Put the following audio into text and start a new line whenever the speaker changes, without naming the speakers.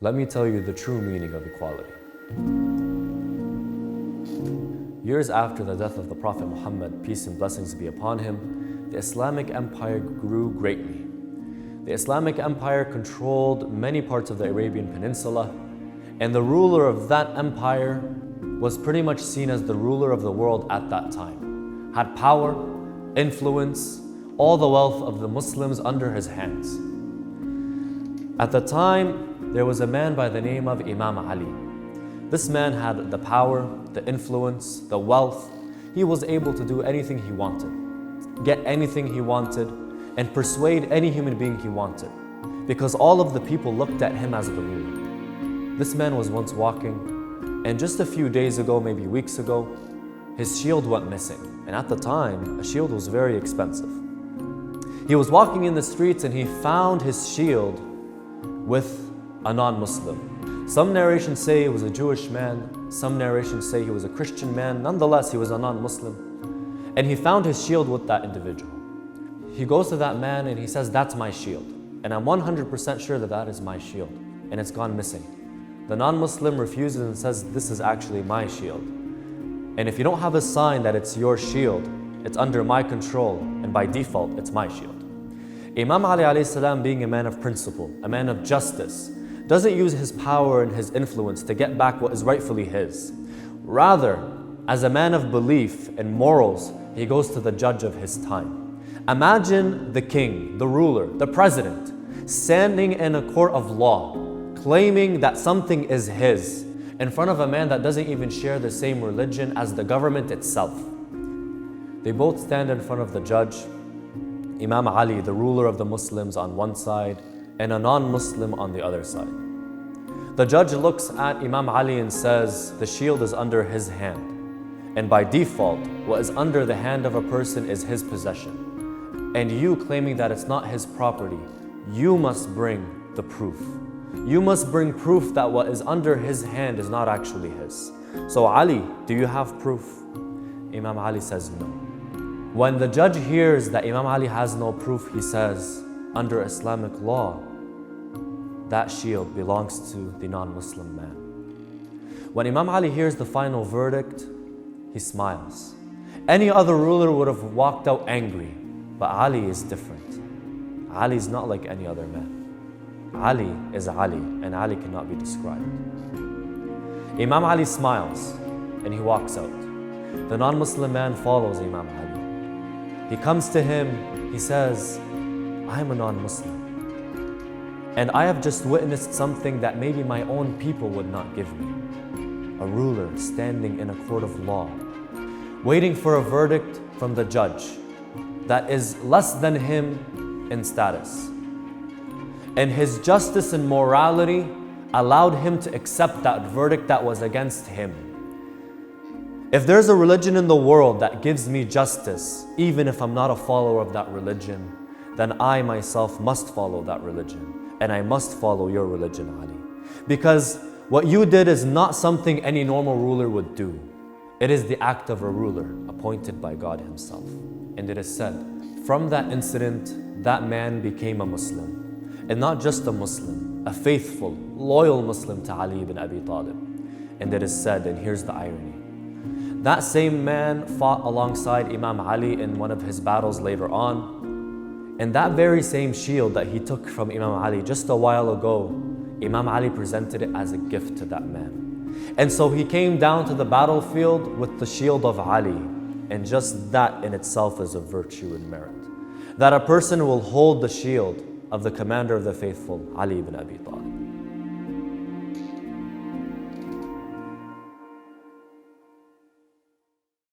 Let me tell you the true meaning of equality. Years after the death of the Prophet Muhammad, peace and blessings be upon him, the Islamic Empire grew greatly. The Islamic Empire controlled many parts of the Arabian Peninsula, and the ruler of that empire was pretty much seen as the ruler of the world at that time. Had power, influence, all the wealth of the Muslims under his hands. At the time, there was a man by the name of Imam Ali. This man had the power, the influence, the wealth. He was able to do anything he wanted, get anything he wanted, and persuade any human being he wanted, because all of the people looked at him as the ruler. This man was once walking, and just a few days ago, maybe weeks ago, his shield went missing. And at the time, a shield was very expensive. He was walking in the streets and he found his shield with a non-Muslim. Some narrations say he was a Jewish man, some narrations say he was a Christian man. Nonetheless, he was a non-Muslim. And he found his shield with that individual. He goes to that man and he says, "That's my shield. And I'm 100% sure that that is my shield. And it's gone missing." The non-Muslim refuses and says, "This is actually my shield. And if you don't have a sign that it's your shield, it's under my control, and by default, it's my shield." Imam Ali alayhi salam, being a man of principle, a man of justice, doesn't use his power and his influence to get back what is rightfully his. Rather, as a man of belief and morals, he goes to the judge of his time. Imagine the king, the ruler, the president, standing in a court of law, claiming that something is his in front of a man that doesn't even share the same religion as the government itself. They both stand in front of the judge. Imam Ali, the ruler of the Muslims, on one side, and a non-Muslim on the other side. The judge looks at Imam Ali and says, "The shield is under his hand. And by default, what is under the hand of a person is his possession. And you claiming that it's not his property, you must bring the proof. You must bring proof that what is under his hand is not actually his. So Ali, do you have proof?" Imam Ali says no. When the judge hears that Imam Ali has no proof, he says, under Islamic law, that shield belongs to the non-Muslim man. When Imam Ali hears the final verdict, he smiles. Any other ruler would have walked out angry, but Ali is different. Ali is not like any other man. Ali is Ali, and Ali cannot be described. Imam Ali smiles, and he walks out. The non-Muslim man follows Imam Ali. He comes to him, he says, "I'm a non-Muslim, and I have just witnessed something that maybe my own people would not give me. A ruler standing in a court of law, waiting for a verdict from the judge that is less than him in status. And his justice and morality allowed him to accept that verdict that was against him. If there's a religion in the world that gives me justice, even if I'm not a follower of that religion, then I myself must follow that religion. And I must follow your religion, Ali. Because what you did is not something any normal ruler would do. It is the act of a ruler appointed by God himself." And it is said, from that incident, that man became a Muslim. And not just a Muslim, a faithful, loyal Muslim to Ali ibn Abi Talib. And it is said, and here's the irony, that same man fought alongside Imam Ali in one of his battles later on. And that very same shield that he took from Imam Ali just a while ago, Imam Ali presented it as a gift to that man. And so he came down to the battlefield with the shield of Ali. And just that in itself is a virtue and merit. That a person will hold the shield of the commander of the faithful, Ali ibn Abi Talib.